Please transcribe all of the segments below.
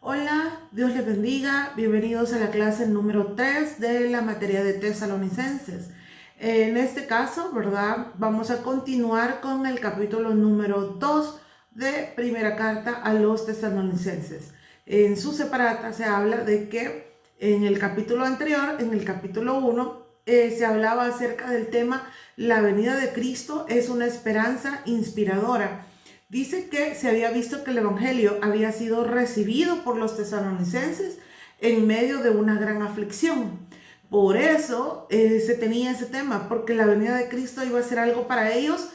Hola, Dios les bendiga. Bienvenidos a la clase número 3 de la materia de Tesalonicenses. En este caso, ¿verdad? Vamos a continuar con el capítulo número 2 de primera carta a los tesalonicenses. En su separata se habla de que en el capítulo anterior, en el capítulo 1, se hablaba acerca del tema la venida de Cristo es una esperanza inspiradora. Dice que se había visto que el evangelio había sido recibido por los tesalonicenses en medio de una gran aflicción. Por eso se tenía ese tema, porque la venida de Cristo iba a ser algo para ellos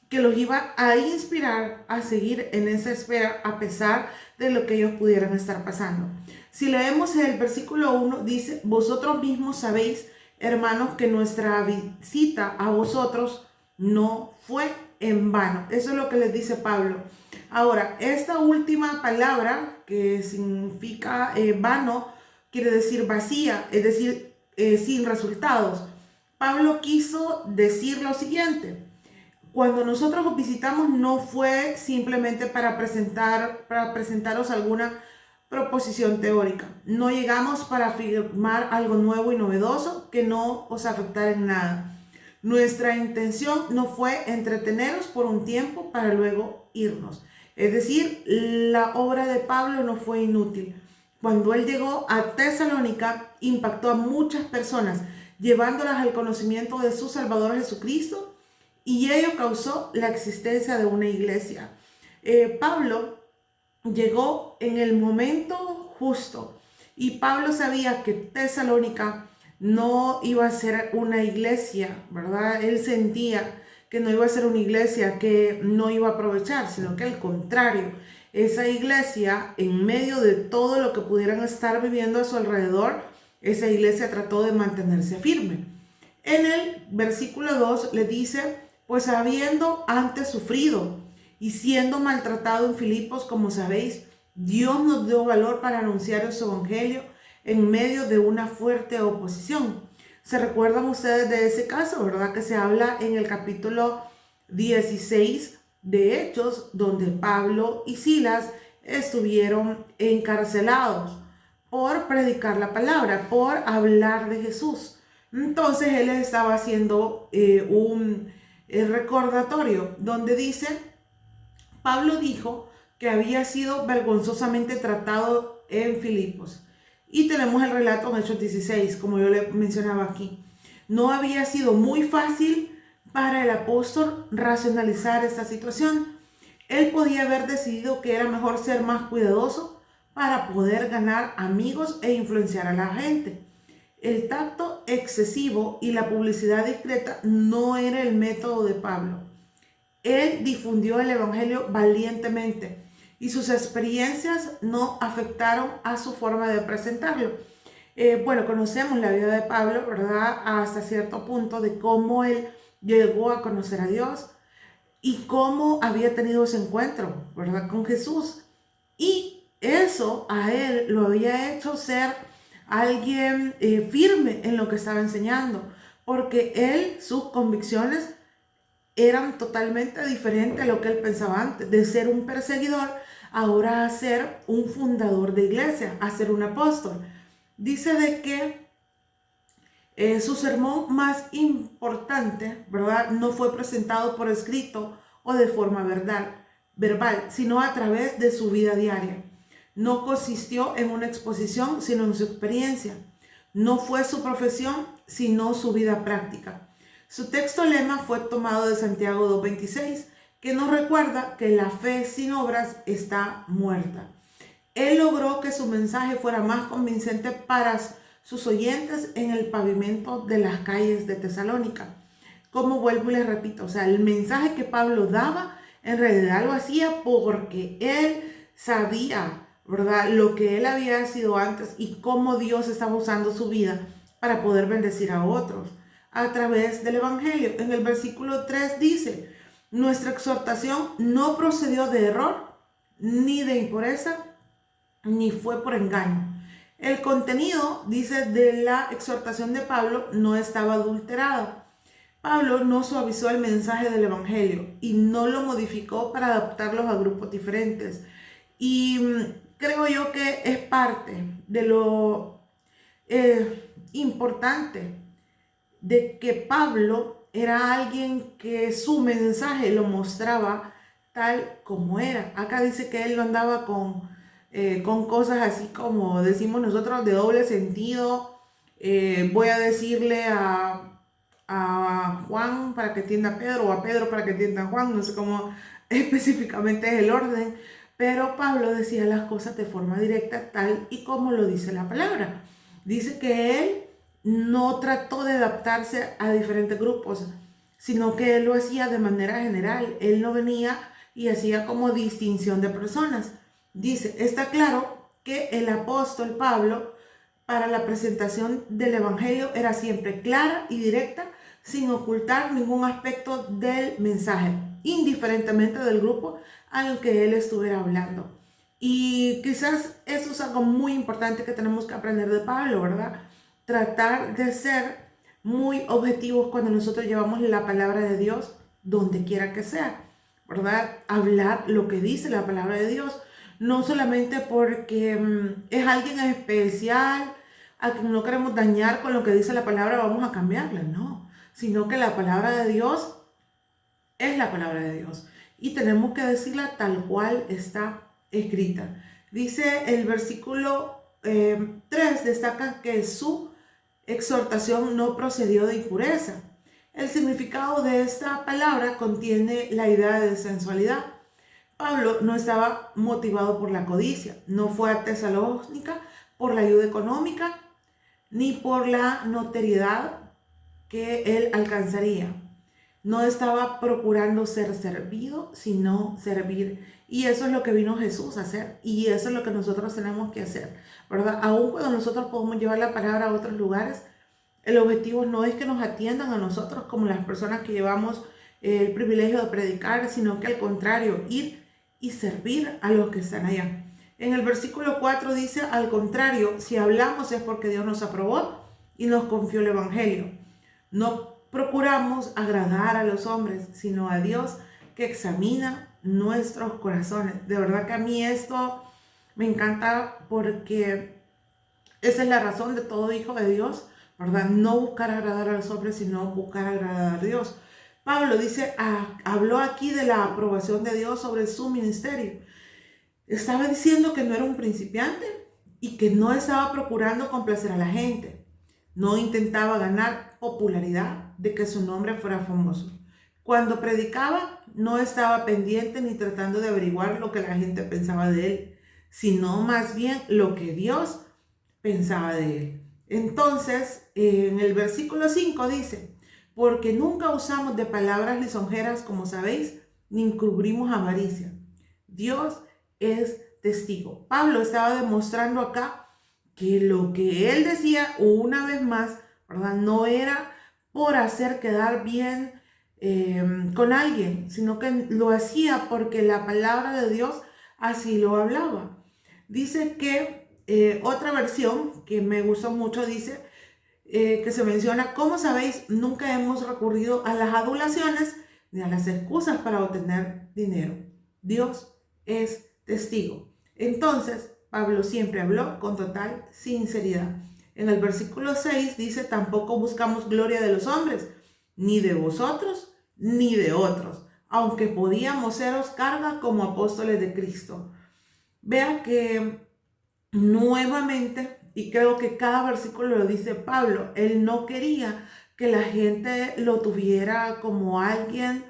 que los iba a inspirar a seguir en esa espera a pesar de lo que ellos pudieran estar pasando. Si leemos el versículo 1, dice: vosotros mismos sabéis, hermanos, que nuestra visita a vosotros no fue en vano. Eso es lo que les dice Pablo. Ahora, esta última palabra que significa vano, quiere decir vacía, es decir, sin resultados. Pablo quiso decir lo siguiente: cuando nosotros os visitamos no fue simplemente para presentaros alguna proposición teórica. No llegamos para afirmar algo nuevo y novedoso que no os afectara en nada. Nuestra intención no fue entreteneros por un tiempo para luego irnos. Es decir, la obra de Pablo no fue inútil. Cuando él llegó a Tesalónica, impactó a muchas personas, llevándolas al conocimiento de su Salvador Jesucristo, y ello causó la existencia de una iglesia. Pablo llegó en el momento justo, y Pablo sabía que Tesalónica no iba a ser una iglesia, ¿verdad? Él sentía que no iba a ser una iglesia que no iba a aprovechar, sino que al contrario, esa iglesia, en medio de todo lo que pudieran estar viviendo a su alrededor, esa iglesia trató de mantenerse firme. En el versículo 2 le dice: pues habiendo antes sufrido y siendo maltratado en Filipos, como sabéis, Dios nos dio valor para anunciar su evangelio en medio de una fuerte oposición. ¿Se recuerdan ustedes de ese caso, verdad? Que se habla en el capítulo 16 de Hechos, donde Pablo y Silas estuvieron encarcelados por predicar la palabra, por hablar de Jesús. Entonces él estaba haciendo un recordatorio donde dice: Pablo dijo que había sido vergonzosamente tratado en Filipos. Y tenemos el relato en Hechos 16, como yo le mencionaba aquí. No había sido muy fácil para el apóstol racionalizar esta situación. Él podía haber decidido que era mejor ser más cuidadoso para poder ganar amigos e influenciar a la gente. El tacto excesivo y la publicidad discreta no era el método de Pablo. Él difundió el evangelio valientemente y sus experiencias no afectaron a su forma de presentarlo. Bueno, conocemos la vida de Pablo, ¿verdad? Hasta cierto punto de cómo él llegó a conocer a Dios y cómo había tenido ese encuentro, ¿verdad? Con Jesús. Y eso a él lo había hecho ser alguien firme en lo que estaba enseñando, porque él, sus convicciones eran totalmente diferentes a lo que él pensaba antes. De ser un perseguidor, ahora a ser un fundador de iglesia, a ser un apóstol. Dice de que su sermón más importante, ¿verdad?, no fue presentado por escrito o de forma verbal, sino a través de su vida diaria. No consistió en una exposición, sino en su experiencia. No fue su profesión, sino su vida práctica. Su texto lema fue tomado de Santiago 2:26, que nos recuerda que la fe sin obras está muerta. Él logró que su mensaje fuera más convincente para sus oyentes en el pavimento de las calles de Tesalónica. Como vuelvo y les repito, o sea, el mensaje que Pablo daba, en realidad lo hacía porque él sabía, ¿verdad?, lo que él había sido antes y cómo Dios estaba usando su vida para poder bendecir a otros a través del evangelio. En el versículo 3 dice: nuestra exhortación no procedió de error, ni de impureza, ni fue por engaño. El contenido, dice, de la exhortación de Pablo no estaba adulterado. Pablo no suavizó el mensaje del evangelio y no lo modificó para adaptarlos a grupos diferentes. Y creo yo que es parte de lo importante de que Pablo era alguien que su mensaje lo mostraba tal como era. Acá dice que él no andaba con cosas así como decimos nosotros de doble sentido. Voy a decirle a Juan para que entienda a Pedro, o a Pedro para que entienda a Juan, no sé cómo específicamente es el orden, pero Pablo decía las cosas de forma directa, tal y como lo dice la palabra. Dice que él no trató de adaptarse a diferentes grupos, sino que él lo hacía de manera general. Él no venía y hacía como distinción de personas. Dice, está claro que el apóstol Pablo para la presentación del evangelio era siempre clara y directa, sin ocultar ningún aspecto del mensaje, indiferentemente del grupo al que él estuviera hablando. Y quizás eso es algo muy importante que tenemos que aprender de Pablo, ¿verdad? Tratar de ser muy objetivos cuando nosotros llevamos la palabra de Dios donde quiera que sea, ¿verdad? Hablar lo que dice la palabra de Dios, no solamente porque es alguien especial a quien no queremos dañar con lo que dice la palabra, vamos a cambiarla, no, sino que la palabra de Dios es la palabra de Dios y tenemos que decirla tal cual está escrita. Dice el versículo 3, destaca que su exhortación no procedió de impureza. El significado de esta palabra contiene la idea de sensualidad. Pablo no estaba motivado por la codicia, no fue a Tesalónica por la ayuda económica ni por la notoriedad que él alcanzaría. No estaba procurando ser servido, sino servir. Y eso es lo que vino Jesús a hacer. Y eso es lo que nosotros tenemos que hacer, ¿verdad? Aun cuando nosotros podemos llevar la palabra a otros lugares, el objetivo no es que nos atiendan a nosotros como las personas que llevamos el privilegio de predicar, sino que al contrario, ir y servir a los que están allá. En el versículo 4 dice, al contrario, si hablamos es porque Dios nos aprobó y nos confió el evangelio. No procuramos agradar a los hombres, sino a Dios que examina nuestros corazones. De verdad que a mí esto me encanta porque esa es la razón de todo hijo de Dios, ¿verdad? No buscar agradar a los hombres, sino buscar agradar a Dios. Pablo dice, habló aquí de la aprobación de Dios sobre su ministerio. Estaba diciendo que no era un principiante y que no estaba procurando complacer a la gente. No intentaba ganar popularidad de que su nombre fuera famoso. Cuando predicaba, no estaba pendiente ni tratando de averiguar lo que la gente pensaba de él, sino más bien lo que Dios pensaba de él. Entonces, en el versículo 5 dice, porque nunca usamos de palabras lisonjeras, como sabéis, ni encubrimos avaricia. Dios es testigo. Pablo estaba demostrando acá que lo que él decía una vez más, ¿verdad? No era por hacer quedar bien con alguien, sino que lo hacía porque la palabra de Dios así lo hablaba. Dice que otra versión que me gustó mucho dice que se menciona, como sabéis, nunca hemos recurrido a las adulaciones ni a las excusas para obtener dinero. Dios es testigo. Entonces, Pablo siempre habló con total sinceridad. En el versículo 6 dice, tampoco buscamos gloria de los hombres, ni de vosotros, ni de otros, aunque podíamos seros carga como apóstoles de Cristo. Vea que nuevamente, y creo que cada versículo lo dice Pablo, él no quería que la gente lo tuviera como alguien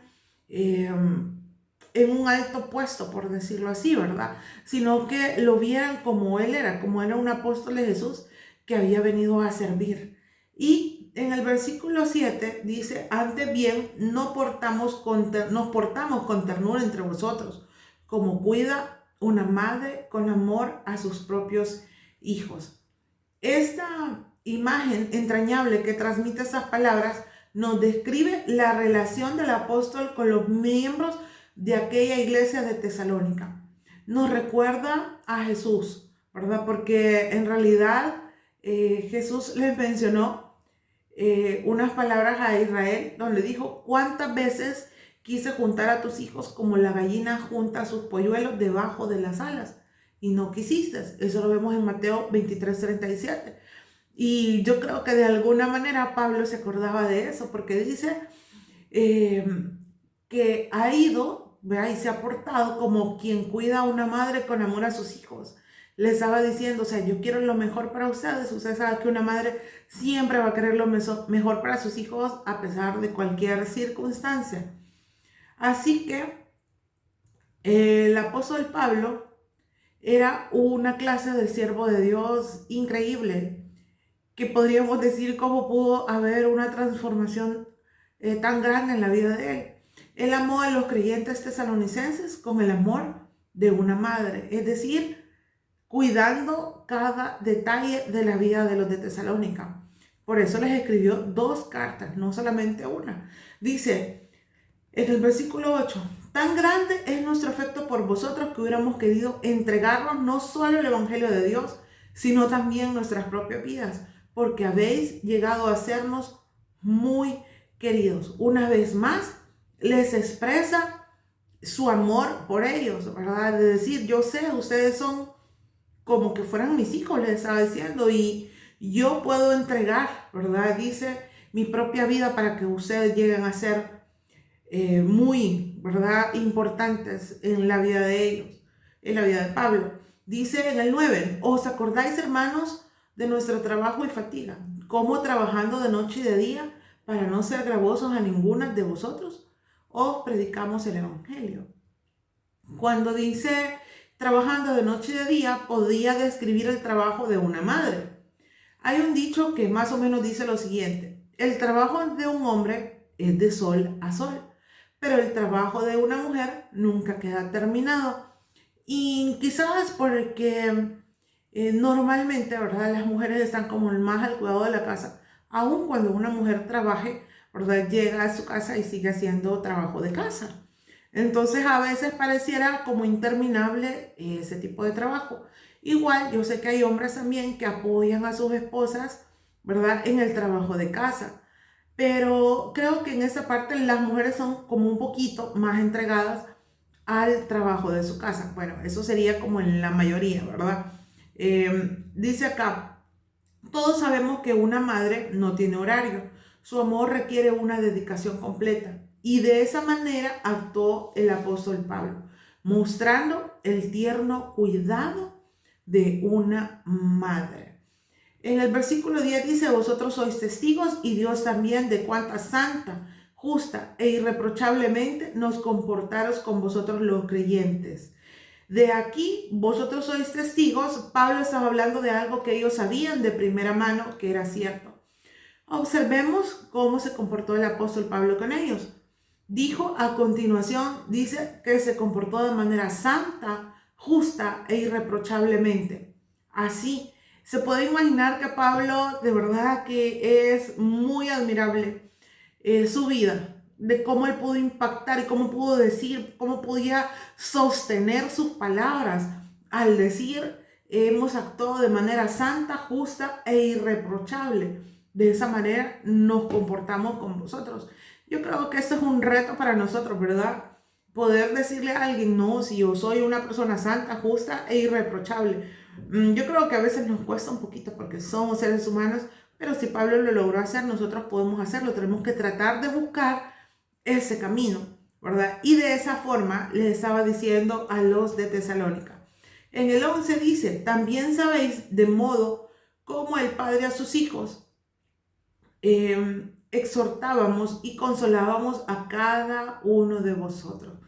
en un alto puesto, por decirlo así, ¿verdad? Sino que lo vieran como él era, como era un apóstol de Jesús que había venido a servir. Y en el versículo 7 dice, antes bien, nos portamos con ternura entre vosotros, como cuida una madre con amor a sus propios hijos. Esta imagen entrañable que transmite esas palabras nos describe la relación del apóstol con los miembros de aquella iglesia de Tesalónica. Nos recuerda a Jesús, ¿verdad? Porque en realidad Jesús les mencionó unas palabras a Israel donde dijo, ¿cuántas veces quise juntar a tus hijos como la gallina junta a sus polluelos debajo de las alas? y no quisiste. Eso lo vemos en Mateo 23:37. Y yo creo que de alguna manera Pablo se acordaba de eso, porque dice que ha ido, ¿verdad? Y se ha portado como quien cuida a una madre con amor a sus hijos. Le estaba diciendo, o sea, yo quiero lo mejor para ustedes. Usted sabe que una madre siempre va a querer lo mejor para sus hijos a pesar de cualquier circunstancia. Así que el apóstol Pablo era una clase del siervo de Dios increíble, que podríamos decir cómo pudo haber una transformación tan grande en la vida de él. Él amó a los creyentes tesalonicenses con el amor de una madre, es decir, cuidando cada detalle de la vida de los de Tesalónica. Por eso les escribió 2 cartas, no solamente una. Dice en el versículo 8, tan grande es nuestro afecto por vosotros que hubiéramos querido entregarnos no solo el Evangelio de Dios, sino también nuestras propias vidas, porque habéis llegado a sernos muy queridos. Una vez más, les expresa su amor por ellos, ¿verdad? De decir, yo sé, ustedes son como que fueran mis hijos, les estaba diciendo, y yo puedo entregar, ¿verdad? Dice, mi propia vida para que ustedes lleguen a ser muy, ¿verdad? Importantes en la vida de ellos, en la vida de Pablo. Dice en el 9, ¿os acordáis, hermanos, de nuestro trabajo y fatiga? ¿Cómo trabajando de noche y de día para no ser gravosos a ninguna de vosotros? Os predicamos el Evangelio. Cuando dice trabajando de noche y de día, podía describir el trabajo de una madre. Hay un dicho que más o menos dice lo siguiente: el trabajo de un hombre es de sol a sol, pero el trabajo de una mujer nunca queda terminado. Y quizás porque normalmente, ¿verdad? Las mujeres están como más al cuidado de la casa, aun cuando una mujer trabaje, ¿verdad? Llega a su casa y sigue haciendo trabajo de casa. Entonces a veces pareciera como interminable ese tipo de trabajo. Igual yo sé que hay hombres también que apoyan a sus esposas, ¿verdad? En el trabajo de casa. Pero creo que en esa parte las mujeres son como un poquito más entregadas al trabajo de su casa. Bueno, eso sería como en la mayoría, ¿verdad? Dice acá, todos sabemos que una madre no tiene horario. Su amor requiere una dedicación completa. Y de esa manera actuó el apóstol Pablo, mostrando el tierno cuidado de una madre. En el versículo 10 dice, vosotros sois testigos y Dios también de cuánta santa, justa e irreprochablemente nos comportaros con vosotros los creyentes. De aquí, vosotros sois testigos. Pablo estaba hablando de algo que ellos sabían de primera mano que era cierto. Observemos cómo se comportó el apóstol Pablo con ellos. Dijo a continuación, dice que se comportó de manera santa, justa e irreprochablemente. Así, se puede imaginar que Pablo de verdad que es muy admirable su vida, de cómo él pudo impactar y cómo pudo decir, cómo podía sostener sus palabras al decir, hemos actuado de manera santa, justa e irreprochable. De esa manera nos comportamos con vosotros. Yo creo que esto es un reto para nosotros, ¿verdad? Poder decirle a alguien, no, si yo soy una persona santa, justa e irreprochable. Yo creo que a veces nos cuesta un poquito porque somos seres humanos, pero si Pablo lo logró hacer, nosotros podemos hacerlo. Tenemos que tratar de buscar ese camino, ¿verdad? Y de esa forma les estaba diciendo a los de Tesalónica. En el 11 dice, también sabéis de modo como el Padre a sus hijos, exhortábamos y consolábamos a cada uno de vosotros.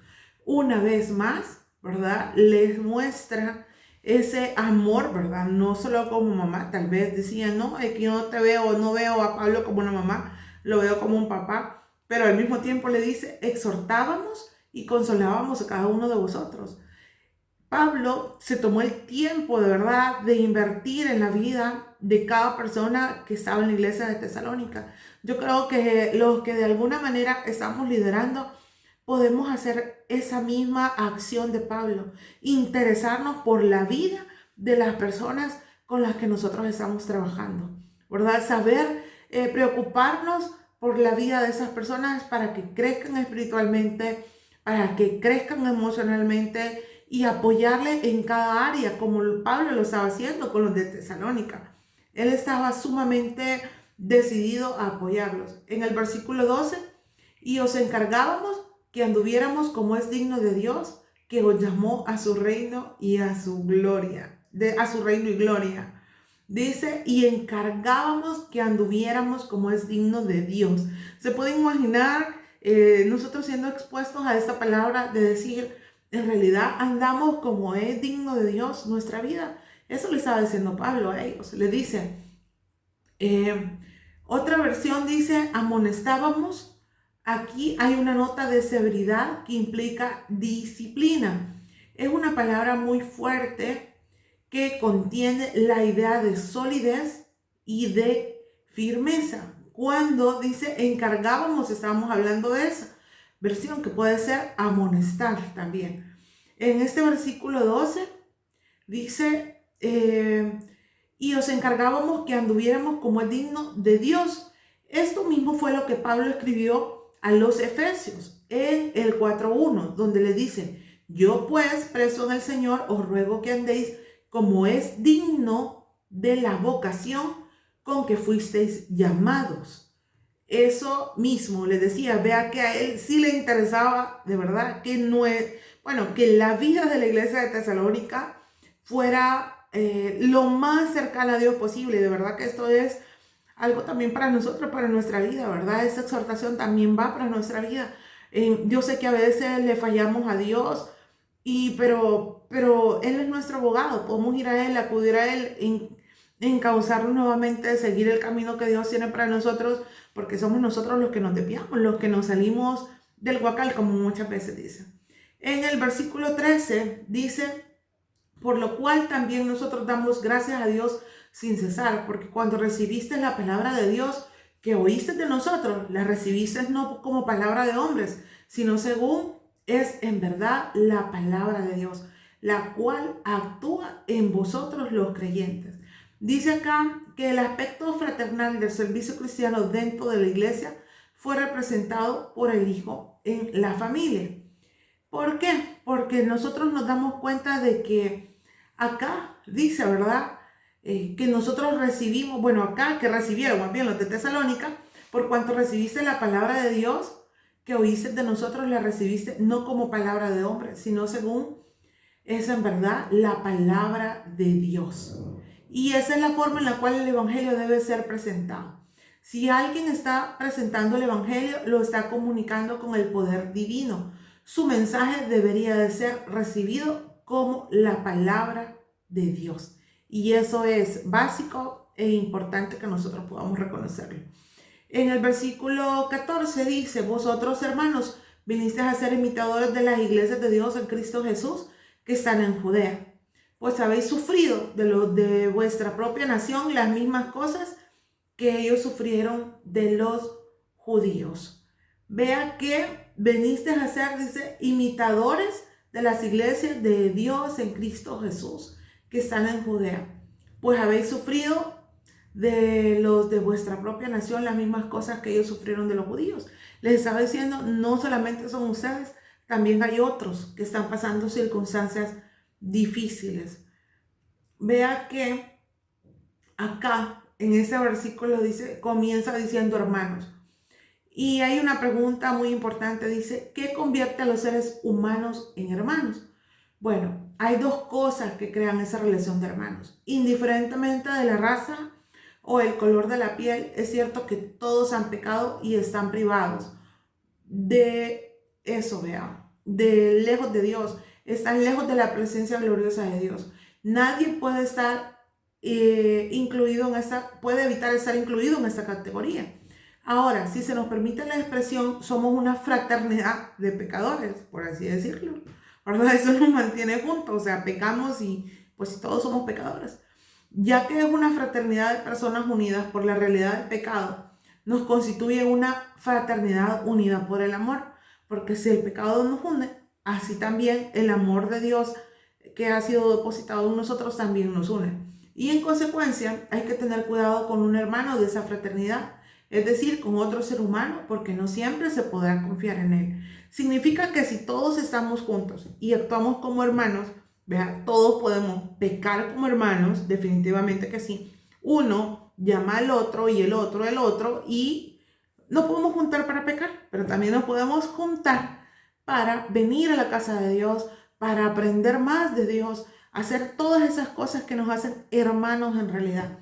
Una vez más, ¿verdad? Les muestra ese amor, ¿verdad? No solo como mamá, tal vez decían, no, es que yo no veo a Pablo como una mamá, lo veo como un papá, pero al mismo tiempo le dice, exhortábamos y consolábamos a cada uno de vosotros. Pablo se tomó el tiempo de verdad de invertir en la vida de cada persona que estaba en la iglesia de Tesalónica. Yo creo que los que de alguna manera estamos liderando podemos hacer esa misma acción de Pablo, interesarnos por la vida de las personas con las que nosotros estamos trabajando, ¿verdad? Saber preocuparnos por la vida de esas personas para que crezcan espiritualmente, para que crezcan emocionalmente y apoyarle en cada área, como Pablo lo estaba haciendo con los de Tesalónica. Él estaba sumamente decidido a apoyarlos. En el versículo 12, y os encargábamos que anduviéramos como es digno de Dios, que os llamó a su reino y a su gloria, a su reino y gloria. Dice, y encargábamos que anduviéramos como es digno de Dios. Se pueden imaginar nosotros siendo expuestos a esta palabra de decir, en realidad andamos como es digno de Dios nuestra vida. Eso le estaba diciendo Pablo a ellos. Le dice, otra versión dice, amonestábamos. Aquí hay una nota de severidad que implica disciplina. Es una palabra muy fuerte que contiene la idea de solidez y de firmeza. Cuando dice encargábamos, estábamos hablando de esa versión que puede ser amonestar también. En este versículo 12 dice, y os encargábamos que anduviéramos como es digno de Dios. Esto mismo fue lo que Pablo escribió a los Efesios en el 4:1, donde le dice, yo pues, preso en el Señor, os ruego que andéis como es digno de la vocación con que fuisteis llamados. Eso mismo le decía, vea que a él sí le interesaba de verdad que no es, bueno, que la vida de la iglesia de Tesalónica fuera lo más cercana a Dios posible. De verdad que esto es algo también para nosotros, para nuestra vida, ¿verdad? Esa exhortación también va para nuestra vida. Yo sé que a veces le fallamos a Dios, pero Él es nuestro abogado. Podemos ir a Él, acudir a Él, encauzarnos nuevamente, seguir el camino que Dios tiene para nosotros, porque somos nosotros los que nos desviamos, los que nos salimos del huacal, como muchas veces dicen. En el versículo 13 dice, por lo cual también nosotros damos gracias a Dios sin cesar, porque cuando recibiste la palabra de Dios que oíste de nosotros, la recibiste no como palabra de hombres, sino según es en verdad la palabra de Dios, la cual actúa en vosotros los creyentes. Dice acá que el aspecto fraternal del servicio cristiano dentro de la iglesia fue representado por el Hijo en la familia. ¿Por qué? Porque nosotros nos damos cuenta de que acá dice, ¿verdad? Que nosotros recibimos, bueno, acá que recibieron, más bien los de Tesalónica, por cuanto recibiste la palabra de Dios, que oíste de nosotros, la recibiste no como palabra de hombre, sino según es en verdad la palabra de Dios. Y esa es la forma en la cual el evangelio debe ser presentado. Si alguien está presentando el evangelio, lo está comunicando con el poder divino. Su mensaje debería de ser recibido como la palabra de Dios. Y eso es básico e importante que nosotros podamos reconocerlo. En el versículo 14 dice, vosotros hermanos, vinisteis a ser imitadores de las iglesias de Dios en Cristo Jesús que están en Judea, pues habéis sufrido de los de vuestra propia nación las mismas cosas que ellos sufrieron de los judíos. Vea que vinisteis a ser, dice, imitadores de las iglesias de Dios en Cristo Jesús que están en Judea, pues habéis sufrido de los de vuestra propia nación las mismas cosas que ellos sufrieron de los judíos. Les estaba diciendo, no solamente son ustedes, también hay otros que están pasando circunstancias difíciles. Vea que acá en ese versículo dice, comienza diciendo hermanos. Y hay una pregunta muy importante, dice, ¿qué convierte a los seres humanos en hermanos? Bueno, hay dos cosas que crean esa relación de hermanos. Indiferentemente de la raza o el color de la piel, es cierto que todos han pecado y están privados de eso, vean, de lejos de Dios, están lejos de la presencia gloriosa de Dios. Nadie puede estar incluido en esta, puede evitar estar incluido en esta categoría. Ahora, si se nos permite la expresión, somos una fraternidad de pecadores, por así decirlo, ¿verdad? Eso nos mantiene juntos, o sea, pecamos y pues todos somos pecadores. Ya que es una fraternidad de personas unidas por la realidad del pecado, nos constituye una fraternidad unida por el amor, porque si el pecado nos une, así también el amor de Dios que ha sido depositado en nosotros también nos une. Y en consecuencia hay que tener cuidado con un hermano de esa fraternidad, es decir, con otro ser humano, porque no siempre se podrá confiar en él. Significa que si todos estamos juntos y actuamos como hermanos, vea, todos podemos pecar como hermanos, definitivamente que sí. Uno llama al otro y el otro, y no podemos juntar para pecar, pero también nos podemos juntar para venir a la casa de Dios, para aprender más de Dios, hacer todas esas cosas que nos hacen hermanos en realidad.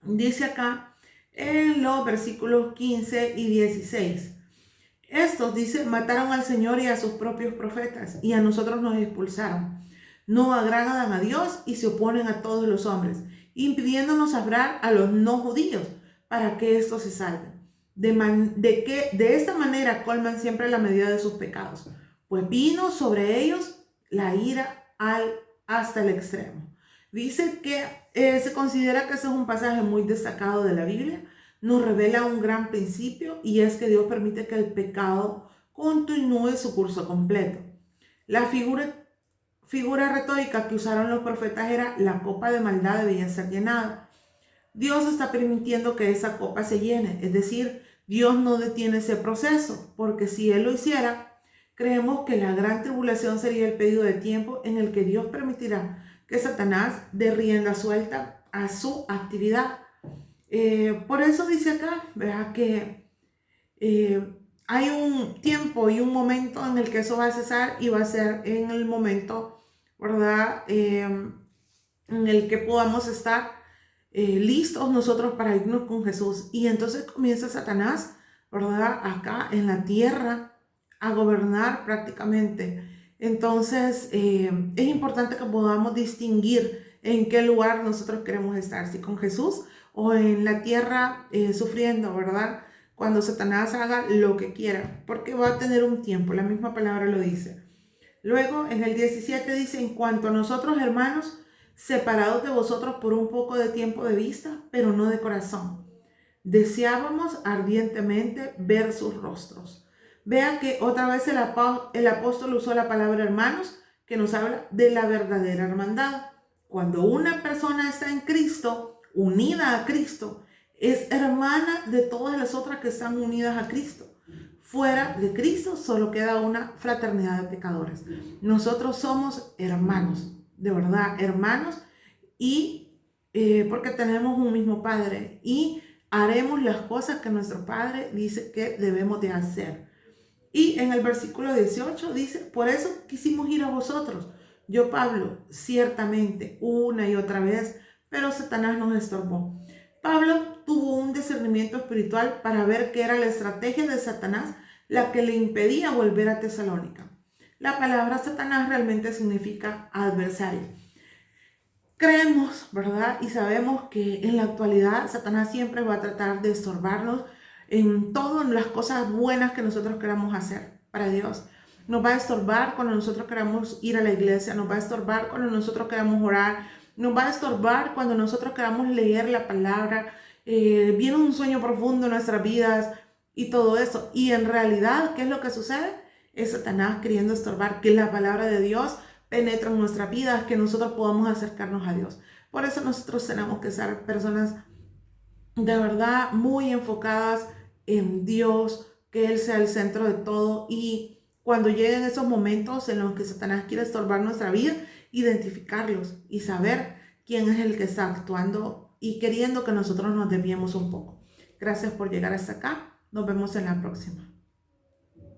Dice acá en los versículos 15 y 16. Estos, dice, mataron al Señor y a sus propios profetas, y a nosotros nos expulsaron. No agradan a Dios y se oponen a todos los hombres, impidiéndonos hablar a los no judíos para que estos se salven. De esta manera colman siempre la medida de sus pecados, pues vino sobre ellos la ira hasta el extremo. Dice que se considera que ese es un pasaje muy destacado de la Biblia. Nos revela un gran principio, y es que Dios permite que el pecado continúe su curso completo. La figura retórica que usaron los profetas era: la copa de maldad debía ser llenada. Dios está permitiendo que esa copa se llene, es decir, Dios no detiene ese proceso, porque si Él lo hiciera, creemos que la gran tribulación sería el periodo de tiempo en el que Dios permitirá que Satanás dé rienda suelta a su actividad. Por eso dice acá, ¿verdad?, que hay un tiempo y un momento en el que eso va a cesar, y va a ser en el momento, ¿verdad?, en el que podamos estar listos nosotros para irnos con Jesús. Y entonces comienza Satanás, ¿verdad?, acá en la tierra a gobernar prácticamente. Entonces es importante que podamos distinguir en qué lugar nosotros queremos estar, si con Jesús o en la tierra sufriendo, ¿verdad?, cuando Satanás haga lo que quiera, porque va a tener un tiempo, la misma palabra lo dice. Luego en el 17 dice: en cuanto a nosotros, hermanos, separados de vosotros por un poco de tiempo de vista, pero no de corazón, deseábamos ardientemente ver sus rostros. Vea que otra vez el apóstol usó la palabra hermanos, que nos habla de la verdadera hermandad. Cuando una persona está en Cristo, unida a Cristo, es hermana de todas las otras que están unidas a Cristo. Fuera de Cristo solo queda una fraternidad de pecadores. Nosotros somos hermanos, de verdad, hermanos, y porque tenemos un mismo Padre, y haremos las cosas que nuestro Padre dice que debemos de hacer. Y en el versículo 18 dice: por eso quisimos ir a vosotros, yo Pablo, ciertamente, una y otra vez, pero Satanás nos estorbó. Pablo tuvo un discernimiento espiritual para ver que era la estrategia de Satanás la que le impedía volver a Tesalónica. La palabra Satanás realmente significa adversario. Creemos, ¿verdad?, y sabemos que en la actualidad Satanás siempre va a tratar de estorbarnos en todas las cosas buenas que nosotros queramos hacer para Dios. Nos va a estorbar cuando nosotros queramos ir a la iglesia, nos va a estorbar cuando nosotros queramos orar, nos va a estorbar cuando nosotros queramos leer la palabra. Viene un sueño profundo en nuestras vidas y todo eso. Y en realidad, ¿qué es lo que sucede? Es Satanás queriendo estorbar que la palabra de Dios penetre en nuestras vidas, que nosotros podamos acercarnos a Dios. Por eso nosotros tenemos que ser personas de verdad muy enfocadas en Dios, que Él sea el centro de todo. Y cuando lleguen esos momentos en los que Satanás quiere estorbar nuestra vida, identificarlos y saber quién es el que está actuando y queriendo que nosotros nos desviemos un poco. Gracias por llegar hasta acá. Nos vemos en la próxima.